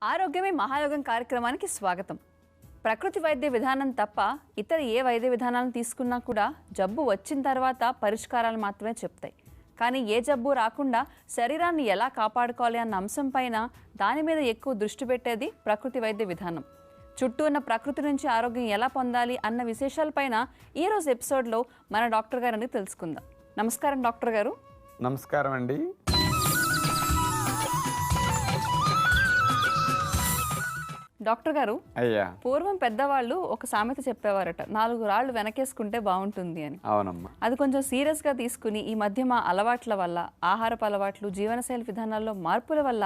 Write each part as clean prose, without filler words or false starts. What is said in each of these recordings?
ఆరోగ్యమే మహాయోగం కార్యక్రమానికి స్వాగతం. ప్రకృతి వైద్య విధానం తప్ప ఇతర ఏ వైద్య విధానాలను తీసుకున్నా కూడా జబ్బు వచ్చిన తర్వాత పరిష్కారాలు మాత్రమే చెప్తాయి. కానీ ఏ జబ్బు రాకుండా శరీరాన్ని ఎలా కాపాడుకోవాలి అన్న అంశం పైన దాని మీద ఎక్కువ దృష్టి పెట్టేది ప్రకృతి వైద్య విధానం. చుట్టూ ఉన్న ప్రకృతి నుంచి ఆరోగ్యం ఎలా పొందాలి అన్న విశేషాలపైన ఈరోజు ఎపిసోడ్లో మన డాక్టర్ గారిని తెలుసుకుందాం. నమస్కారం డాక్టర్ గారు. నమస్కారం అండి. డాక్టర్ గారు, అయ్యా, పూర్వం పెద్దవాళ్ళు ఒక సామెత చెప్పేవారట, 4 రాళ్ళు వెనకేసుకుంటే బాగుంటుంది అని. అవునమ్మా. అది కొంచెం సీరియస్గా తీసుకుని ఈ మధ్య మా అలవాట్ల వల్ల, ఆహారపు అలవాట్లు, జీవనశైలి విధానాల్లో మార్పుల వల్ల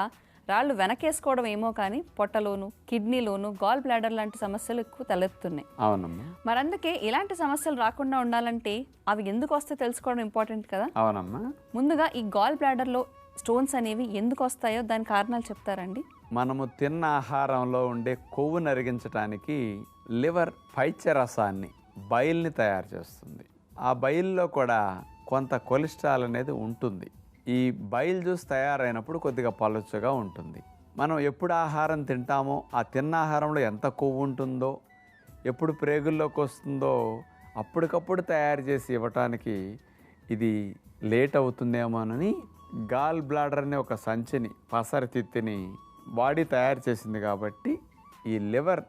రాళ్ళు వెనకేసుకోవడం ఏమో కానీ పొట్టలోను, కిడ్నీలోను, గాల్ బ్లాడర్ లాంటి సమస్యలు ఎక్కువ తలెత్తున్నాయి. అవునమ్మా. మరందుకే ఇలాంటి సమస్యలు రాకుండా ఉండాలంటే అవి ఎందుకు వస్తే తెలుసుకోవడం ఇంపార్టెంట్ కదా. అవునమ్మా. ముందుగా ఈ గాల్ బ్లాడర్లో స్టోన్స్ అనేవి ఎందుకు వస్తాయో దాని కారణాలు చెప్తారండి? మనము తిన్న ఆహారంలో ఉండే కొవ్వు నరిగించడానికి లివర్ పైత్యరసాన్ని, బైల్ని తయారు చేస్తుంది. ఆ బైల్లో కూడా కొంత కొలెస్ట్రాల్ అనేది ఉంటుంది. ఈ బైల్ జ్యూస్ తయారైనప్పుడు కొద్దిగా పలుచగా ఉంటుంది. మనం ఎప్పుడు ఆహారం తింటామో ఆ తిన్న ఆహారంలో ఎంత కొవ్వు ఉంటుందో, ఎప్పుడు ప్రేగుల్లోకి వస్తుందో అప్పటికప్పుడు తయారు చేసి ఇవ్వటానికి ఇది లేట్ అవుతుందేమోనని గాల్ బ్లాడర్ అనే ఒక సంచిని, పసరతిత్తిని బాడీ తయారు చేసింది. కాబట్టి ఈ లివర్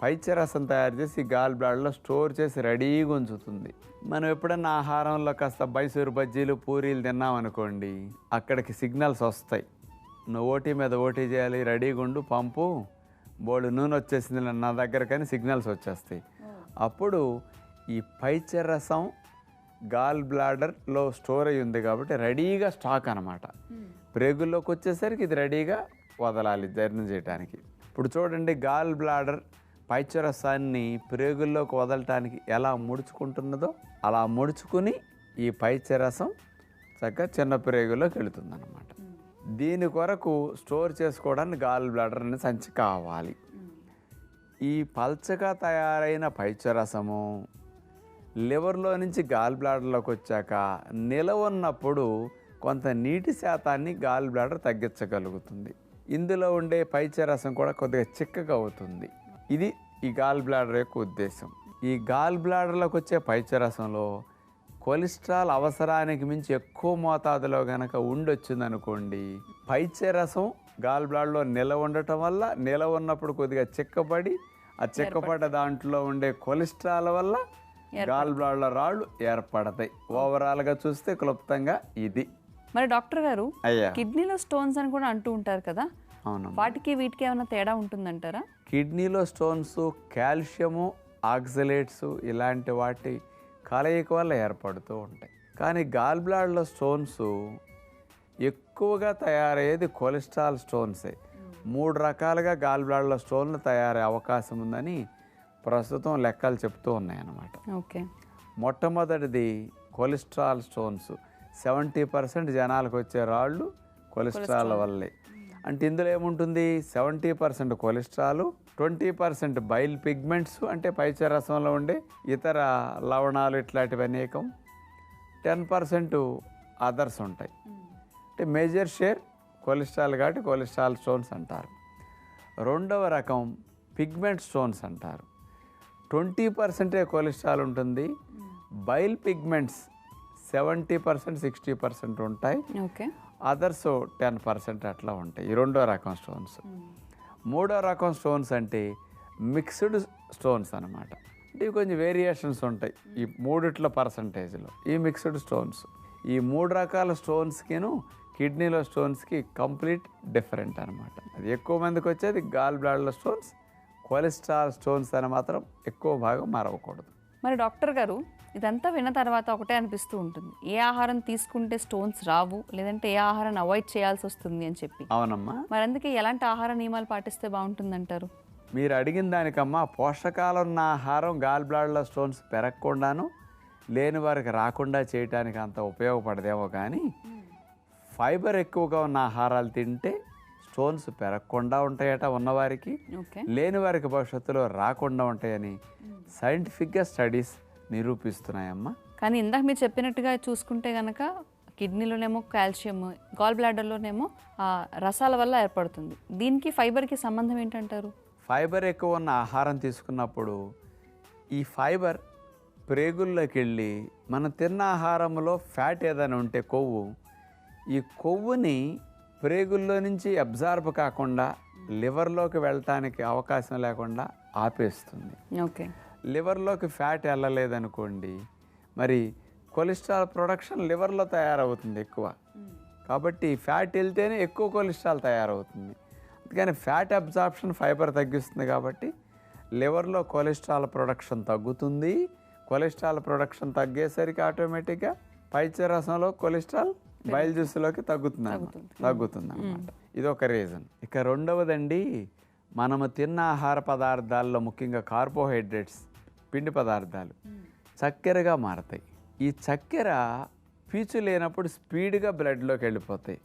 పైత్యరసం తయారు చేసి గాల్ బ్లాడర్లో స్టోర్ చేసి రెడీగా ఉంచుతుంది. మనం ఎప్పుడన్నా ఆహారంలో కాస్త మైసూరు బజ్జీలు, పూరీలు తిన్నామనుకోండి, అక్కడికి సిగ్నల్స్ వస్తాయి. నువ్వు ఓటీ మీద ఓటీ చేయాలి, రెడీగా ఉండు, పంపు, బోళ్ళు నూనె వచ్చేసింది నా దగ్గర, కానీ సిగ్నల్స్ వచ్చేస్తాయి. అప్పుడు ఈ పైత్యరసం గాల్ బ్లాడర్లో స్టోర్ అయ్యి ఉంది కాబట్టి రెడీగా స్టాక్ అనమాట. ప్రేగుల్లోకి వచ్చేసరికి ఇది రెడీగా వదలాలి జర్నీ చేయడానికి. ఇప్పుడు చూడండి, గాల్ బ్లాడర్ పైత్యరసాన్ని ప్రేగుల్లోకి వదలటానికి ఎలా ముడుచుకుంటున్నదో అలా ముడుచుకుని ఈ పైత్యరసం చక్కగా చిన్న ప్రేగుల్లోకి వెళుతుంది అనమాట. దీని కొరకు స్టోర్ చేసుకోవడానికి గాల్ బ్లాడర్ అనే సంచి కావాలి. ఈ పల్చగా తయారైన పైత్యరసము లివర్లో నుంచి గాల్ బ్లాడర్లోకి వచ్చాక నిలవ ఉన్నప్పుడు కొంత నీటి శాతాన్ని గాల్ బ్లాడర్ తగ్గించగలుగుతుంది. ఇందులో ఉండే పైత్యరసం కూడా కొద్దిగా చిక్కగా అవుతుంది. ఇది ఈ గాల్ బ్లాడర్ యొక్క ఉద్దేశం. ఈ గాల్ బ్లాడర్లోకి వచ్చే పైత్యరసంలో కొలెస్ట్రాల్ అవసరానికి మించి ఎక్కువ మోతాదులో కనుక ఉండొచ్చిందనుకోండి, పైత్యరసం గాల్ బ్లాడర్లో నిలవ ఉండటం వల్ల నిలవ ఉన్నప్పుడు కొద్దిగా చిక్కబడి ఆ చిక్కబడ్డ దాంట్లో ఉండే కొలెస్ట్రాల్ వల్ల గాల్ బ్లాడర్లో రాళ్ళు ఏర్పడతాయి. ఓవరాల్గా చూస్తే క్లుప్తంగా ఇది. మరి డాక్టర్ గారు, అయ్యా, కిడ్నీలో స్టోన్స్ అని కూడా అంటూ ఉంటారు కదా, అవును, వాటికి వీటికి ఏమైనా తేడా ఉంటుందంటారా? కిడ్నీలో స్టోన్స్ కాల్షియము, ఆక్సలేట్స్ ఇలాంటి వాటి కలయిక వల్ల ఏర్పడుతూ ఉంటాయి. కానీ గాల్ బ్లాడర్లో స్టోన్స్ ఎక్కువగా తయారయ్యేది కొలెస్ట్రాల్ స్టోన్సే. 3 రకాలుగా గాల్ బ్లాడర్లో స్టోన్లు తయారయ్యే అవకాశం ఉందని ప్రస్తుతం లెక్కలు చెప్తూ ఉన్నాయన్నమాట. ఓకే. మొట్టమొదటిది కొలెస్ట్రాల్ స్టోన్స్. 70% జనాలకు వచ్చే రాళ్ళు కొలెస్ట్రాల్ వల్లే. అంటే ఇందులో ఏముంటుంది, 70% కొలెస్ట్రాల్, 20% బైల్ పిగ్మెంట్స్ అంటే పైత్యరసంలో ఉండే ఇతర లవణాలు ఇట్లాంటివి అనేకం, 10% అదర్స్ ఉంటాయి. అంటే మేజర్ షేర్ కొలెస్ట్రాల్ కాబట్టి కొలెస్ట్రాల్ స్టోన్స్ అంటారు. రెండవ రకం పిగ్మెంట్ స్టోన్స్ అంటారు. 20% కొలెస్ట్రాల్ ఉంటుంది, బైల్ పిగ్మెంట్స్ 70%, 60% ఉంటాయి. ఓకే. అదర్స్ 10% అట్లా ఉంటాయి. ఈ రెండో రకం స్టోన్స్. మూడో రకం స్టోన్స్ అంటే మిక్స్డ్ స్టోన్స్ అనమాట. అంటే ఇవి కొంచెం వేరియేషన్స్ ఉంటాయి ఈ మూడిట్ల పర్సంటేజ్లో. ఈ మిక్స్డ్ స్టోన్స్, ఈ 3 రకాల స్టోన్స్కిను కిడ్నీలో స్టోన్స్కి కంప్లీట్ డిఫరెంట్ అనమాట. అది ఎక్కువ మందికి వచ్చేది గాల్ బ్లాడర్లో స్టోన్స్, కొలెస్ట్రాల్ స్టోన్స్ అని మాత్రం ఎక్కువ భాగం మరవకూడదు. మరి డాక్టర్ గారు, ఇదంతా విన్న తర్వాత ఒకటే అనిపిస్తూ ఉంటుంది, ఏ ఆహారం తీసుకుంటే స్టోన్స్ రావు, లేదంటే ఏ ఆహారాన్ని అవాయిడ్ చేయాల్సి వస్తుంది అని చెప్పి. అవునమ్మా. మరి అందుకే ఎలాంటి ఆహార నియమాలు పాటిస్తే బాగుంటుందంటారు? మీరు అడిగిన దానికమ్మా, పోషకాలు ఉన్న ఆహారం గాల్ బ్లాడర్లో స్టోన్స్ పెరగకుండాను లేని వారికి రాకుండా చేయడానికి అంత ఉపయోగపడదేమో, కానీ ఫైబర్ ఎక్కువగా ఉన్న ఆహారాలు తింటే స్టోన్స్ పెరగకుండా ఉంటాయట ఉన్నవారికి, లేని వారికి భవిష్యత్తులో రాకుండా ఉంటాయని సైంటిఫిక్గా స్టడీస్ నిరూపిస్తున్నాయమ్మా. కానీ ఇందాక మీరు చెప్పినట్టుగా చూసుకుంటే కనుక కిడ్నీలోనేమో కాల్షియం, గాల్ బ్లాడర్లోనేమో రసాల వల్ల ఏర్పడుతుంది. దీనికి ఫైబర్కి సంబంధం ఏంటంటారు? ఫైబర్ ఎక్కువ ఉన్న ఆహారం తీసుకున్నప్పుడు ఈ ఫైబర్ ప్రేగుల్లోకి వెళ్ళి మనం తిన్న ఆహారంలో ఫ్యాట్ ఏదైనా ఉంటే కొవ్వు, ఈ కొవ్వుని ప్రేగుల్లో నుంచి అబ్జార్బ్ కాకుండా లివర్లోకి వెళ్ళటానికి అవకాశం లేకుండా ఆపేస్తుంది. ఓకే. లివర్లోకి ఫ్యాట్ వెళ్ళలేదనుకోండి, మరి కొలెస్ట్రాల్ ప్రొడక్షన్ లివర్లో తయారవుతుంది ఎక్కువ. కాబట్టి ఫ్యాట్ వెళ్తేనే ఎక్కువ కొలెస్ట్రాల్ తయారవుతుంది. అందుకని ఫ్యాట్ అబ్జార్ప్షన్ ఫైబర్ తగ్గిస్తుంది. కాబట్టి లివర్లో కొలెస్ట్రాల్ ప్రొడక్షన్ తగ్గుతుంది. కొలెస్ట్రాల్ ప్రొడక్షన్ తగ్గేసరికి ఆటోమేటిక్గా పైత్యరసంలో కొలెస్ట్రాల్ బయలు జ్యూస్లోకి తగ్గుతుంది అన్నమాట. ఇది ఒక రీజన్. ఇక రెండవదండి, మనము తిన్న ఆహార పదార్థాల్లో ముఖ్యంగా కార్బోహైడ్రేట్స్, పిండి పదార్థాలు చక్కెరగా మారతాయి. ఈ చక్కెర పీచు లేనప్పుడు స్పీడ్గా బ్లడ్లోకి వెళ్ళిపోతాయి.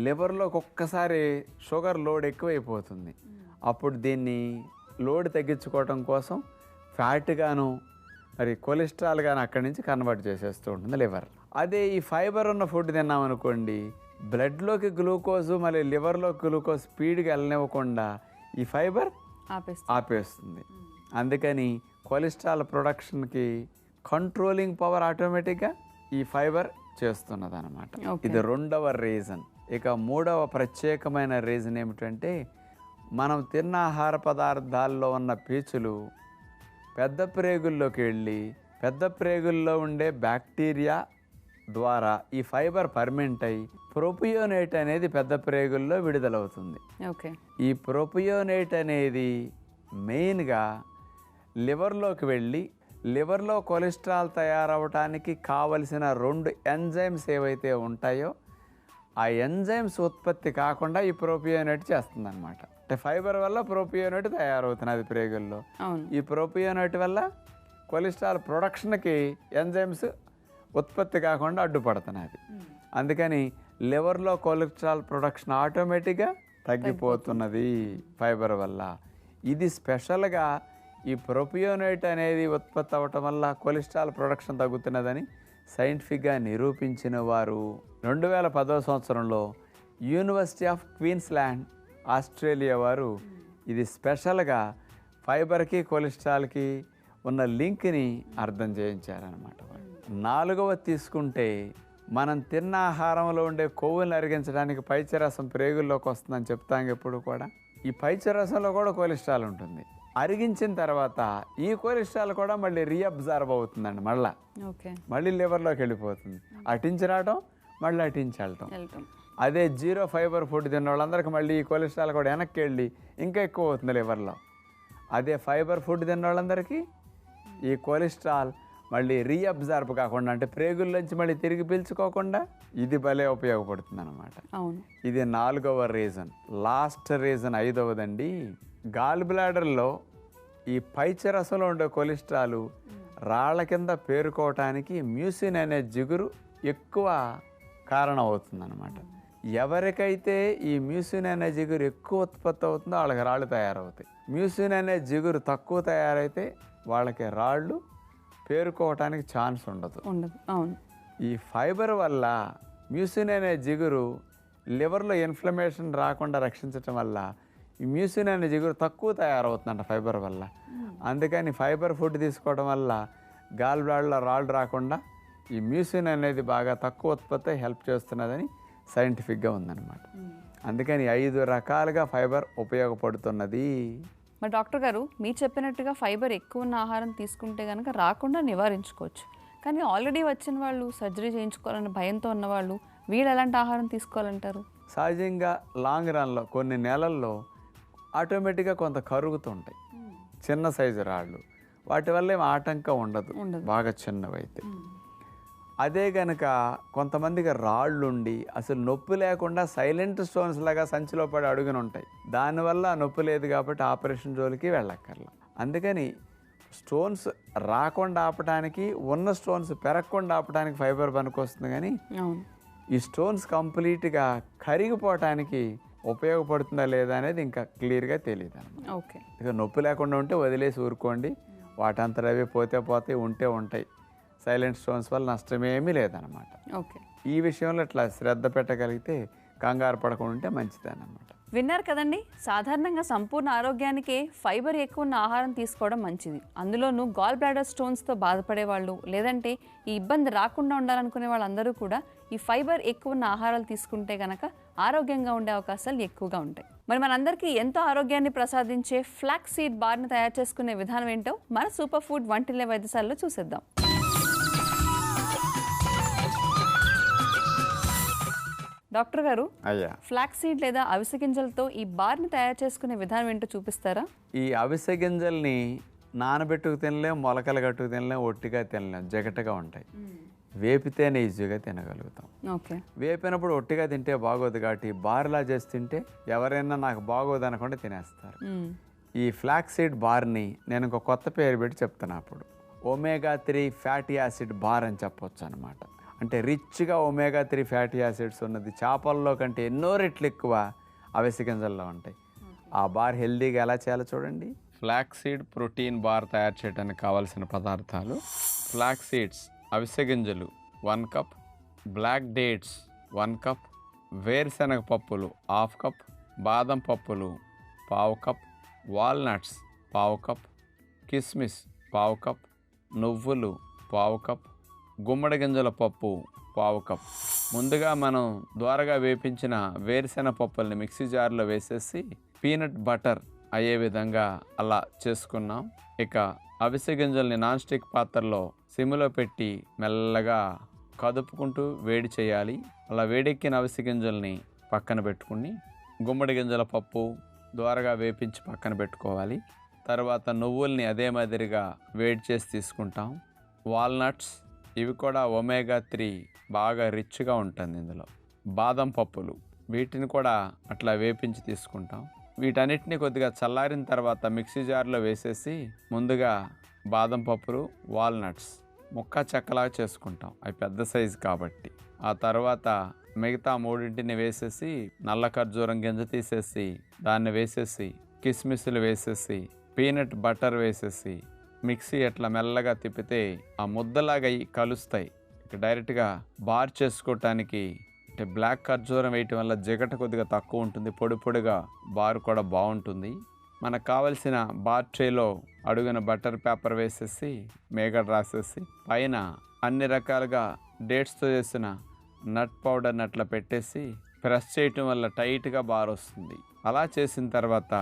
లివర్లోకి ఒక్కసారి షుగర్ లోడ్ ఎక్కువైపోతుంది. అప్పుడు దీన్ని లోడ్ తగ్గించుకోవటం కోసం ఫ్యాట్గాను మరి కొలెస్ట్రాల్ గాను అక్కడి నుంచి కన్వర్ట్ చేసేస్తూ ఉంటుంది లివర్. అదే ఈ ఫైబర్ ఉన్న ఫుడ్ తిన్నామనుకోండి, బ్లడ్లోకి గ్లూకోజు మళ్ళీ లివర్లో గ్లూకోజ్ స్పీడ్గా వెళ్ళనివ్వకుండా ఈ ఫైబర్ ఆపేస్తుంది. అందుకని కొలెస్ట్రాల్ ప్రొడక్షన్కి కంట్రోలింగ్ పవర్ ఆటోమేటిక్గా ఈ ఫైబర్ చేస్తున్నది అనమాట. ఇది రెండవ రీజన్. ఇక మూడవ ప్రత్యేకమైన రీజన్ ఏమిటంటే, మనం తిన్న ఆహార పదార్థాల్లో ఉన్న పీచులు పెద్ద ప్రేగుల్లోకి వెళ్ళి పెద్ద ప్రేగుల్లో ఉండే బ్యాక్టీరియా ద్వారా ఈ ఫైబర్ పర్మెంట్ అయ్యి ప్రొపియోనేట్ అనేది పెద్ద ప్రేగుల్లో విడుదలవుతుంది. ఈ ప్రొపియోనేట్ అనేది మెయిన్గా లివర్లోకి వెళ్ళి లివర్లో కొలెస్ట్రాల్ తయారవటానికి కావలసిన 2 ఎంజైమ్స్ ఏవైతే ఉంటాయో ఆ ఎంజైమ్స్ ఉత్పత్తి కాకుండా ఈ ప్రోపియోనేట్ చేస్తుందన్నమాట. అంటే ఫైబర్ వల్ల ప్రోపియోనేట్ తయారవుతున్నది ప్రేగుల్లో. ఈ ప్రోపియోనేట్ వల్ల కొలెస్ట్రాల్ ప్రొడక్షన్కి ఎంజైమ్స్ ఉత్పత్తి కాకుండా అడ్డుపడుతున్నది. అందుకని లివర్లో కొలెస్ట్రాల్ ప్రొడక్షన్ ఆటోమేటిక్గా తగ్గిపోతున్నది ఫైబర్ వల్ల. ఇది స్పెషల్గా ఈ ప్రొపియోనేట్ అనేది ఉత్పత్తి అవ్వటం వల్ల కొలెస్ట్రాల్ ప్రొడక్షన్ తగ్గుతున్నదని సైంటిఫిక్గా నిరూపించిన వారు 2010 సంవత్సరంలో యూనివర్సిటీ ఆఫ్ క్వీన్స్లాండ్ ఆస్ట్రేలియా వారు ఇది స్పెషల్గా ఫైబర్కి కొలెస్ట్రాల్కి ఉన్న లింక్ని అర్థం చేయించారనమాట. 4వ తీసుకుంటే, మనం తిన్న ఆహారంలో ఉండే కొవ్వుని అరిగించడానికి పైత్యరసం ప్రేగుల్లోకి వస్తుందని చెప్తాం ఎప్పుడు కూడా. ఈ పైత్యరసంలో కూడా కొలెస్ట్రాల్ ఉంటుంది. అరిగించిన తర్వాత ఈ కొలెస్ట్రాల్ కూడా మళ్ళీ రీఅబ్జార్బ్ అవుతుందండి. మళ్ళీ లివర్లోకి వెళ్ళిపోతుంది. అటించి రావడం మళ్ళీ అటించి వెళ్ళటం. అదే జీరో ఫైబర్ ఫుడ్ తిన్న వాళ్ళందరికీ మళ్ళీ ఈ కొలెస్ట్రాల్ కూడా వెనక్కి వెళ్ళి ఇంకా ఎక్కువ అవుతుంది లివర్లో. అదే ఫైబర్ ఫుడ్ తిన్న వాళ్ళందరికీ ఈ కొలెస్ట్రాల్ మళ్ళీ రీఅబ్జార్బ్ కాకుండా, అంటే ప్రేగుల్లోంచి మళ్ళీ తిరిగి పీల్చుకోకుండా ఇది భలే ఉపయోగపడుతుంది అనమాట. ఇది 4వ రీజన్. లాస్ట్ రీజన్ 5వదండి. గాల్ బ్లాడర్లో ఈ పైత్యరసంలో ఉండే కొలెస్ట్రాల్ రాళ్ల కింద పేరుకోవటానికి మ్యూసిన్ అనే జిగురు ఎక్కువ కారణం అవుతుందన్నమాట. ఎవరికైతే ఈ మ్యూసిన్ అనే జిగురు ఎక్కువ ఉత్పత్తి అవుతుందో వాళ్ళకి రాళ్ళు తయారవుతాయి. మ్యూసిన్ అనే జిగురు తక్కువ తయారైతే వాళ్ళకి రాళ్ళు పేరుకోవటానికి ఛాన్స్ ఉండదు. ఈ ఫైబర్ వల్ల మ్యూసిన్ అనే జిగురు లివర్లో ఇన్ఫ్లమేషన్ రాకుండా రక్షించటం వల్ల ఈ మ్యూసిన్ అనే జిగురు తక్కువ తయారవుతుందంట ఫైబర్ వల్ల. అందుకని ఫైబర్ ఫుడ్ తీసుకోవడం వల్ల గాల్ బ్లాడర్లో రాళ్ళు రాకుండా ఈ మ్యూసిన్ అనేది బాగా తక్కువ ఉత్పత్తి హెల్ప్ చేస్తున్నదని సైంటిఫిక్గా ఉందన్నమాట. అందుకని 5 రకాలుగా ఫైబర్ ఉపయోగపడుతున్నది. మరి డాక్టర్ గారు, మీరు చెప్పినట్టుగా ఫైబర్ ఎక్కువ ఉన్న ఆహారం తీసుకుంటే కనుక రాకుండా నివారించుకోవచ్చు. కానీ ఆల్రెడీ వచ్చిన వాళ్ళు, సర్జరీ చేయించుకోవాలన్న భయంతో ఉన్నవాళ్ళు, వీళ్ళు ఎలాంటి ఆహారం తీసుకోవాలంటారు? సహజంగా లాంగ్ రన్లో కొన్ని నెలల్లో ఆటోమేటిక్గా కొంత కరుగుతుంటాయి చిన్న సైజు రాళ్ళు. వాటి వల్ల ఏం ఆటంకం ఉండదు బాగా చిన్నవైతే. అదే కనుక కొంతమందికి రాళ్ళుండి అసలు నొప్పి లేకుండా సైలెంట్ స్టోన్స్ లాగా సంచిలో పడి అడుగుని ఉంటాయి. దానివల్ల నొప్పి లేదు కాబట్టి ఆపరేషన్ జోలికి వెళ్ళక్కర్లా. అందుకని స్టోన్స్ రాకుండా ఆపడానికి, ఉన్న స్టోన్స్ పెరగకుండా ఆపడానికి ఫైబర్ పనికొస్తుంది. కానీ ఈ స్టోన్స్ కంప్లీట్గా కరిగిపోవటానికి ఉపయోగపడుతుందా లేదా అనేది ఇంకా క్లియర్గా తెలియదు అన్నమాట. ఇక నొప్పి లేకుండా ఉంటే వదిలేసి ఊరుకోండి, వాటంతట అవే పోతే ఉంటే ఉంటాయి. సైలెంట్ స్టోన్స్ వల్ల నష్టమేమీ లేదనమాట. ఓకే. ఈ విషయంలో ఇట్లా శ్రద్ధ పెట్టగలిగితే కంగారు పడకుండా ఉంటే మంచిదన్నమాట. విన్నారు కదండి, సాధారణంగా సంపూర్ణ ఆరోగ్యానికే ఫైబర్ ఎక్కువ ఉన్న ఆహారం తీసుకోవడం మంచిది. అందులోనూ గాల్ బ్లాడర్ స్టోన్స్తో బాధపడే వాళ్ళు, లేదంటే ఈ ఇబ్బంది రాకుండా ఉండాలనుకునే వాళ్ళందరూ కూడా ఈ ఫైబర్ ఎక్కువ ఉన్న ఆహారాలు తీసుకుంటే గనక ఆరోగ్యంగా ఉండే అవకాశాలు ఎక్కువగా ఉంటాయి. మరి మనందరికీ ఎంతో ఆరోగ్యాన్ని ప్రసాదించే ఫ్లాక్స్ సీడ్ బార్ని తయారు చేసుకునే విధానం ఏంటో మన సూపర్ ఫుడ్ వంటిల్లే వైద్యశాలలో చూసేద్దాం. డాక్టర్ గారు, అయ్యా, ఫ్లాక్స్ సీడ్ లేదా అవిసె గింజలతో ఈ బార్ని తయారు చేసుకునే విధానం ఏంటో చూపిస్తారా? ఈ అవిసె గింజల్ని నానబెట్టుకు తినలేం, మొలకలు కట్టుకు తినలేం, ఒట్టిగా తినలేం, జగటగా ఉంటాయి. వేపితేనే ఈజీగా తినగలుగుతాం. ఓకే. వేపినప్పుడు ఒట్టిగా తింటే బాగోదు కాబట్టి బార్లా చేసి తింటే ఎవరైనా నాకు బాగోదు అనకుండా తినేస్తారు. ఈ ఫ్లాక్స్ సీడ్ బార్ని నేను ఒక కొత్త పేరు పెట్టి చెప్తాను. అప్పుడు ఒమేగా-3 ఫ్యాటీ యాసిడ్ బార్ అని చెప్పొచ్చు అనమాట. అంటే రిచ్గా ఒమేగా-3 ఫ్యాటీ యాసిడ్స్ ఉన్నది చేపల్లో కంటే ఎన్నో రెట్లు ఎక్కువ అవిసె గింజల్లో ఉంటాయి. ఆ బార్ హెల్దీగా ఎలా చేయాలో చూడండి. ఫ్లాక్స్ సీడ్ ప్రోటీన్ బార్ తయారు చేయడానికి కావాల్సిన పదార్థాలు: ఫ్లాక్స్ సీడ్స్ అవిసె గింజలు 1 కప్, బ్లాక్ డేట్స్ 1 కప్, వేరుశనగ పప్పులు 1/2 కప్, బాదం పప్పులు 1/2 కప్, వాల్నట్స్ 1/2 కప్, కిస్మిస్ 1/2 కప్, నువ్వులు 1/2 కప్, గుమ్మడి గింజల పప్పు 1/2 కప్. ముందుగా మనం ద్వారగా వేపించిన వేరుశెనగ పప్పుల్ని మిక్సీ జార్లో వేసేసి పీనట్ బటర్ అయ్యే విధంగా అలా చేసుకున్నాం. ఇక అవిసె గింజల్ని నాన్ స్టిక్ పాత్రలో సిమ్లో పెట్టి మెల్లగా కదుపుకుంటూ వేడి చేయాలి. అలా వేడెక్కిన అవిసె గింజల్ని పక్కన పెట్టుకుని గుమ్మడి గింజల పప్పు ద్వారగా వేపించి పక్కన పెట్టుకోవాలి. తర్వాత నువ్వుల్ని అదే మాదిరిగా వేడి చేసి తీసుకుంటాం. వాల్నట్స్, ఇవి కూడా ఒమేగా-3 బాగా రిచ్గా ఉంటుంది ఇందులో. బాదం పప్పులు, వీటిని కూడా అట్లా వేపించి తీసుకుంటాం. వీటన్నిటిని కొద్దిగా చల్లారిన తర్వాత మిక్సీ జార్లో వేసేసి ముందుగా బాదం పప్పులు, వాల్నట్స్ ముక్క చెక్కలాగా చేసుకుంటాం, అవి పెద్ద సైజు కాబట్టి. ఆ తర్వాత మిగతా మూడింటిని వేసేసి నల్ల ఖర్జూరం గింజ తీసేసి దాన్ని వేసేసి కిస్మిస్లు వేసేసి పీనట్ బటర్ వేసేసి మిక్సీ ఎట్లా మెల్లగా తిప్పితే ఆ ముద్దలాగా కలుస్తాయి. డైరెక్ట్గా బార్ చేసుకోవటానికి అంటే బ్లాక్ ఖర్జూరం వేయటం వల్ల జిగట కొద్దిగా తక్కువ ఉంటుంది, పొడి పొడిగా బార్ కూడా బాగుంటుంది. మనకు కావలసిన బార్ ట్రేలో అడుగున బటర్ పేపర్ వేసేసి మేగడ రాసేసి పైన అన్ని రకాలుగా డేట్స్తో చేసిన నట్ పౌడర్ని అట్లా పెట్టేసి ప్రెస్ చేయటం వల్ల టైట్గా బార్ వస్తుంది. అలా చేసిన తర్వాత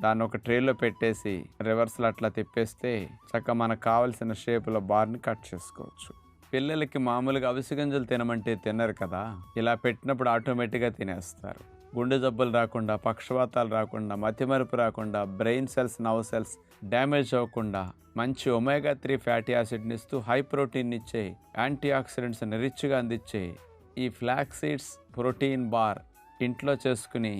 దాన్ని ఒక ట్రేలో పెట్టేసి రివర్స్లో అట్లా తిప్పేస్తే చక్కగా మనకు కావలసిన షేపులో బార్ని కట్ చేసుకోవచ్చు. పిల్లలకి మామూలుగా అవిసె గింజలు తినమంటే తినరు కదా, ఇలా పెట్టినప్పుడు ఆటోమేటిక్గా తినేస్తారు. గుండె జబ్బులు రాకుండా, పక్షవాతాలు రాకుండా, మతిమరుపు రాకుండా, brain cells, nerve cells damage అవ్వకుండా మంచి ఒమేగా-3 ఫ్యాటీ యాసిడ్ని ఇస్తూ హై ప్రోటీన్ ఇచ్చే, యాంటీ ఆక్సిడెంట్స్ని రిచ్గా అందించే ఈ ఫ్లాక్స్ సీడ్స్ ప్రోటీన్ బార్ ఇంట్లో చేసుకుని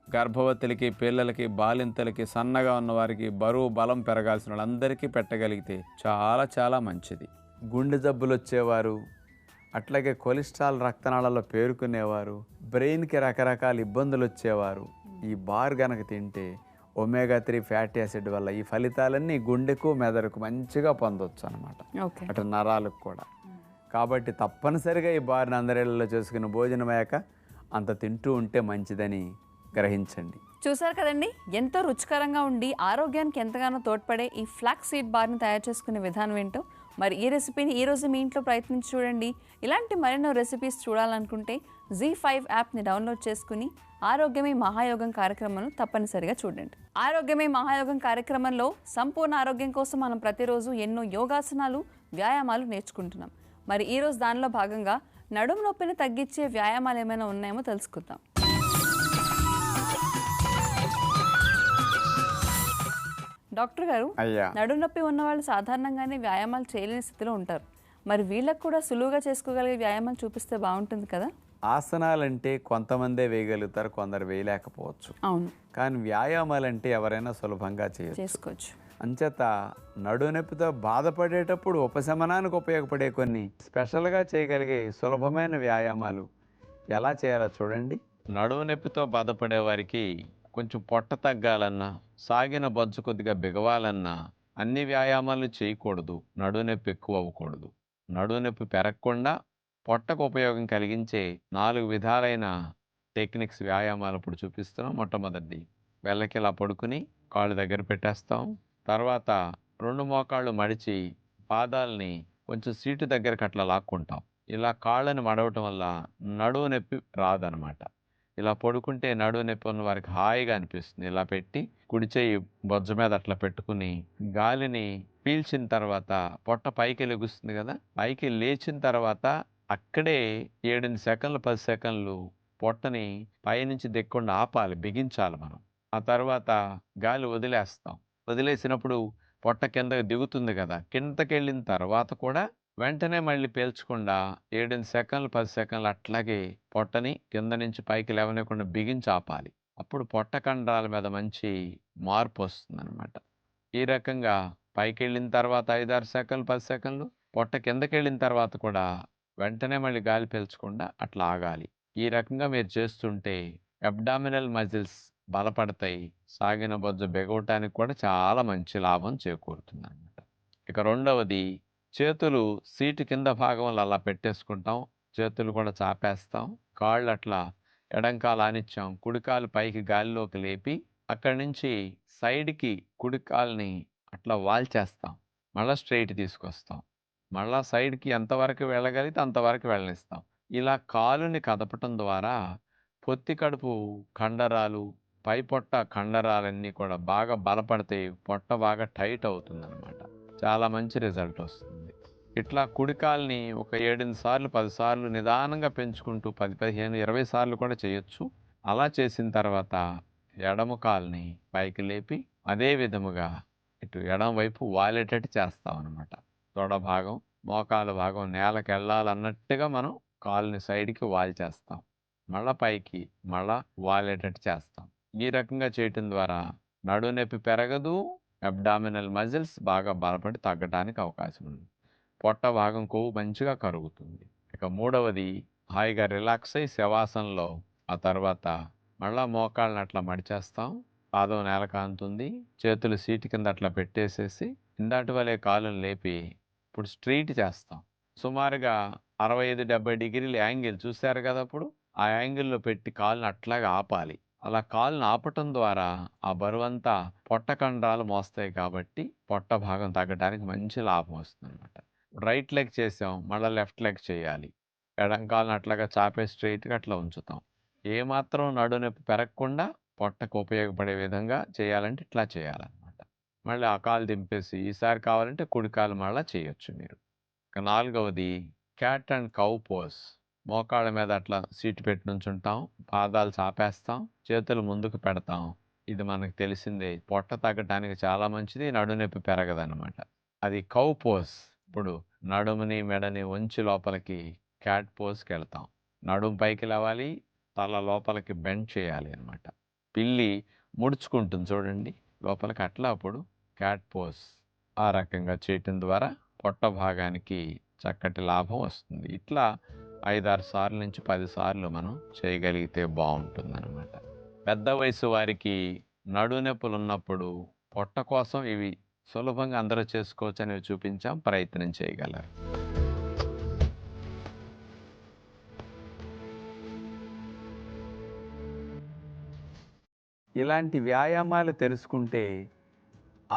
గర్భవతులకి, పిల్లలకి, బాలింతలకి, సన్నగా ఉన్నవారికి, బరువు బలం పెరగాల్సిన వాళ్ళందరికీ పెట్టగలిగితే చాలా చాలా మంచిది. గుండె జబ్బులు వచ్చేవారు, అట్లాగే కొలెస్ట్రాల్ రక్తనాళాల్లో పేరుకునేవారు, బ్రెయిన్కి రకరకాల ఇబ్బందులు వచ్చేవారు ఈ బార్ గనక తింటే ఒమేగా-3 ఫ్యాటీ యాసిడ్ వల్ల ఈ ఫలితాలన్నీ గుండెకు మెదడుకు మంచిగా పొందొచ్చు అనమాట, అటు నరాలకు కూడా. కాబట్టి తప్పనిసరిగా ఈ బార్ని అందరిళ్లలో చేసుకుని భోజనమయ్యాక అంత తింటూ ఉంటే మంచిదని గ్రహించండి. చూసారు కదండి, ఎంతో రుచికరంగా ఉండి ఆరోగ్యానికి ఎంతగానో తోడ్పడే ఈ ఫ్లాక్స్ సీడ్ బార్ని తయారు చేసుకునే విధానం ఏంటో. మరి ఈ రెసిపీని ఈరోజు మీ ఇంట్లో ప్రయత్నించి చూడండి. ఇలాంటి మరెన్నో రెసిపీస్ చూడాలనుకుంటే Z5 యాప్ని డౌన్లోడ్ చేసుకుని ఆరోగ్యమే మహాయోగం కార్యక్రమాన్ని తప్పనిసరిగా చూడండి. ఆరోగ్యమే మహాయోగం కార్యక్రమంలో సంపూర్ణ ఆరోగ్యం కోసం మనం ప్రతిరోజు ఎన్నో యోగాసనాలు, వ్యాయామాలు నేర్చుకుంటున్నాం. మరి ఈరోజు దానిలో భాగంగా నడుము నొప్పిని తగ్గించే వ్యాయామాలు ఏమైనా ఉన్నాయేమో తెలుసుకుందాం. డాక్టర్ గారు, నడుము నొప్పి ఉన్న వాళ్ళు సాధారణంగానే వ్యాయామాలు చేయలేని స్థితిలో ఉంటారు. మరి వీళ్ళకు కూడా సులువుగా చేసుకోగలిగే వ్యాయామాలు చూపిస్తే బాగుంటుంది కదా. ఆసనాలంటే కొంతమందే వేయగలుగుతారు, కొందరు వేయలేకపోవచ్చు. అవును, కానీ వ్యాయామాలంటే ఎవరైనా సులభంగా చేసుకోవచ్చు. అంచేత నడునొప్పితో బాధపడేటప్పుడు ఉపశమనానికి ఉపయోగపడే కొన్ని స్పెషల్గా చేయగలిగే సులభమైన వ్యాయామాలు ఎలా చేయాలో చూడండి. నడుము నొప్పితో బాధపడే వారికి కొంచెం పొట్ట తగ్గాలన్నా, సాగిన బొజ్జు కొద్దిగా బిగవాలన్నా అన్ని వ్యాయామాలు చేయకూడదు, నడునొప్పి ఎక్కువ అవ్వకూడదు. నడుము నొప్పి పెరగకుండా పొట్టకు ఉపయోగం కలిగించే 4 విధాలైన టెక్నిక్స్ వ్యాయామాలు ఇప్పుడు చూపిస్తున్నాం. మొట్టమొదటిది, వెళ్ళకి ఇలా పడుకుని కాళ్ళు దగ్గర పెట్టేస్తాం. తర్వాత 2 మోకాళ్ళు మడిచి పాదాలని కొంచెం సీటు దగ్గరకు అట్లా లాక్కుంటాం. ఇలా కాళ్ళని మడవటం వల్ల నడుము నొప్పి రాదనమాట. ఇలా పడుకుంటే నడుము నొప్పి ఉన్న వారికి హాయిగా అనిపిస్తుంది. ఇలా పెట్టి కుడి చేయి బొజ్జ మీద అట్లా పెట్టుకుని గాలిని పీల్చిన తర్వాత పొట్ట పైకి లెగుస్తుంది కదా, పైకి లేచిన తర్వాత అక్కడే 7 సెకండ్లు 10 సెకండ్లు పొట్టని పైనుంచి దిక్కుండా ఆపాలి, బిగించాలి మనం. ఆ తర్వాత గాలి వదిలేస్తాం. వదిలేసినప్పుడు పొట్ట కిందకి దిగుతుంది కదా, కిందకి వెళ్ళిన తర్వాత కూడా వెంటనే మళ్ళీ పీల్చకుండా 7 సెకండ్లు 10 సెకండ్లు అట్లాగే పొట్టని కింద నుంచి పైకి లేవనివ్వకుండా బిగించి ఆపాలి. అప్పుడు పొట్ట కండరాల మీద మంచి మార్పు వస్తుంది అనమాట. ఈ రకంగా పైకి వెళ్ళిన తర్వాత 5-6 సెకండ్లు 10 సెకండ్లు, పొట్ట కిందకి వెళ్ళిన తర్వాత కూడా వెంటనే మళ్ళీ గాలి పీల్చకుండా అట్లా ఆగాలి. ఈ రకంగా మీరు చేస్తుంటే అబ్డామినల్ మజిల్స్ బలపడతాయి. సాగిన బొజ్జ బిగవటానికి కూడా చాలా మంచి లాభం చేకూరుతుంది అనమాట. ఇక రెండవది, చేతులు సీటు కింద భాగంలో అలా పెట్టేసుకుంటాం. చేతులు కూడా చాపేస్తాం. కాళ్ళు అట్లా ఎడంకాలు ఆనిచ్చాం, కుడికాలు పైకి గాలిలోకి లేపి అక్కడి నుంచి సైడ్కి కుడికాల్ని అట్లా వాల్చేస్తాం. మళ్ళీ స్ట్రైట్ తీసుకొస్తాం. మళ్ళా సైడ్కి ఎంతవరకు వెళ్ళగలిగితే అంతవరకు వెళ్ళనిస్తాం. ఇలా కాలుని కదపటం ద్వారా పొత్తి కడుపు కండరాలు, పై పొట్ట కండరాలన్నీ కూడా బాగా బలపడితే పొట్ట బాగా టైట్ అవుతుందన్నమాట. చాలా మంచి రిజల్ట్ వస్తుంది. ఇట్లా కుడికాల్ని ఒక 7 సార్లు 10 సార్లు నిదానంగా పెంచుకుంటూ 10, 15, 20 సార్లు కూడా చేయొచ్చు. అలా చేసిన తర్వాత ఎడమ కాల్ని పైకి లేపి అదే విధముగా ఇటు ఎడమ వైపు వాలేటట్టు చేస్తాం అనమాట. తొడ భాగం, మోకాలు భాగం నేలకు వెళ్ళాలన్నట్టుగా మనం కాలుని సైడ్కి వాల్చేస్తాం. మళ్ళా పైకి మళ్ళా వాలేటట్టు చేస్తాం. ఈ రకంగా చేయటం ద్వారా నడుము నొప్పి పెరగదు, అబ్డామినల్ మజిల్స్ బాగా బలపడి తగ్గడానికి అవకాశం ఉంది. పొట్ట భాగం కొవ్వు మంచిగా కరుగుతుంది. ఇక మూడవది, హాయిగా రిలాక్స్ అయ్యి శవాసనలో ఆ తర్వాత మళ్ళా మోకాళ్ళని అట్లా మడిచేస్తాం. పాదం నేల కాంతుంది. చేతులు సీటు కింద అట్లా పెట్టేసేసి ఇందాటి వలె కాళ్ళను లేపి ఇప్పుడు స్ట్రైట్ చేస్తాం. సుమారుగా 65-70 డిగ్రీల యాంగిల్ చూశారు కదా, అప్పుడు ఆ యాంగిల్లో పెట్టి కాళ్ళని అట్లాగే ఆపాలి. అలా కాళ్ళని ఆపటం ద్వారా ఆ బరువంతా పొట్ట కండరాలు మోస్తాయి కాబట్టి పొట్ట భాగం తగ్గడానికి మంచి లాభం వస్తుంది అనమాట. రైట్ లెగ్ చేసాం, మళ్ళీ లెఫ్ట్ లెగ్ చేయాలి. ఎడం కాళ్ళని అట్లాగా చాపే స్ట్రైట్గా అట్లా ఉంచుతాం. ఏమాత్రం నడుము నొప్పి పెరగకుండా పొట్టకు ఉపయోగపడే విధంగా చేయాలంటే ఇట్లా చేయాలన్నమాట. మళ్ళీ ఆ కాలు దింపేసి ఈసారి కావాలంటే కుడి కాలు మళ్ళీ చేయొచ్చు మీరు. ఇక నాలుగవది, క్యాట్ అండ్ కౌ పోజ్. మోకాళ్ళ మీద అట్లా సీటు పెట్టి నుంచుంటాం, పాదాలు చాపేస్తాం, చేతులు ముందుకు పెడతాం. ఇది మనకు తెలిసిందే, పొట్ట తగ్గడానికి చాలా మంచిది, నడుము నొప్పి పెరగదన్నమాట. అది కౌ పోజ్. ఇప్పుడు నడుముని మెడని వంచి లోపలికి క్యాట్ పోజ్కి వెళ్తాం. నడుము పైకి లేవాలి, తల లోపలికి బెండ్ చేయాలి అనమాట. పిల్లి ముడుచుకుంటుంది చూడండి లోపలికి, అట్లా అప్పుడు క్యాట్ పోజ్. ఆ రకంగా చేయటం ద్వారా పొట్ట భాగానికి చక్కటి లాభం వస్తుంది. ఇట్లా 5-6 సార్లు నుంచి 10 సార్లు మనం చేయగలిగితే బాగుంటుంది అనమాట. పెద్ద వయసు వారికి నడుము నొప్పులు ఉన్నప్పుడు పొట్ట కోసం ఇవి సులభంగా అందరూ చేసుకోవచ్చు అనేవి చూపించాం, ప్రయత్నం చేయగలరు. ఇలాంటి వ్యాయామాలు తెలుసుకుంటే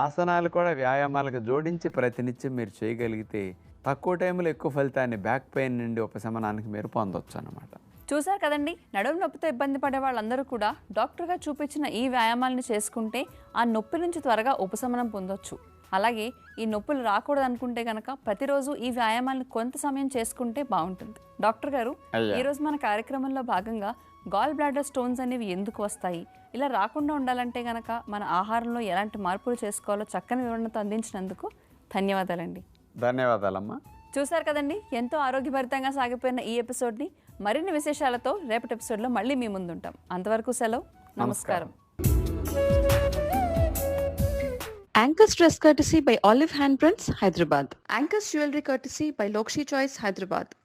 ఆసనాలు కూడా వ్యాయామాలకు జోడించి ప్రతినిత్యం మీరు చేయగలిగితే తక్కువ టైంలో ఎక్కువ ఫలితాన్ని, బ్యాక్ పెయిన్ నుండి ఉపశమనానికి మీరు పొందొచ్చు అన్నమాట. చూసారు కదండి, నడుము నొప్పితో ఇబ్బంది పడే వాళ్ళందరూ కూడా డాక్టర్గా చూపించిన ఈ వ్యాయామాలను చేసుకుంటే ఆ నొప్పి నుంచి త్వరగా ఉపశమనం పొందొచ్చు. అలాగే ఈ నొప్పులు రాకూడదు అనుకుంటే కనుక ప్రతిరోజు ఈ వ్యాయామాలను కొంత సమయం చేసుకుంటే బాగుంటుంది. డాక్టర్ గారు, ఈరోజు మన కార్యక్రమంలో భాగంగా గాల్ బ్లాడర్ స్టోన్స్ అనేవి ఎందుకు వస్తాయి, ఇలా రాకుండా ఉండాలంటే కనుక మన ఆహారంలో ఎలాంటి మార్పులు చేసుకోవాలో చక్కని వివరణతో అందించినందుకు ధన్యవాదాలండి. ధన్యవాదాలమ్మా. చూసారు కదండి, ఎంతో ఆరోగ్యభరితంగా సాగిపోయిన ఈ ఎపిసోడ్ని మరిన్ని విశేషాలతో రేపటి ఎపిసోడ్లో మళ్ళీ మీ ముందుంటాం. అంతవరకు సెలవు, నమస్కారం. Anchor's dress courtesy by Olive Handprints, Hyderabad. Anchor's jewelry courtesy by Lokshi Choice, Hyderabad.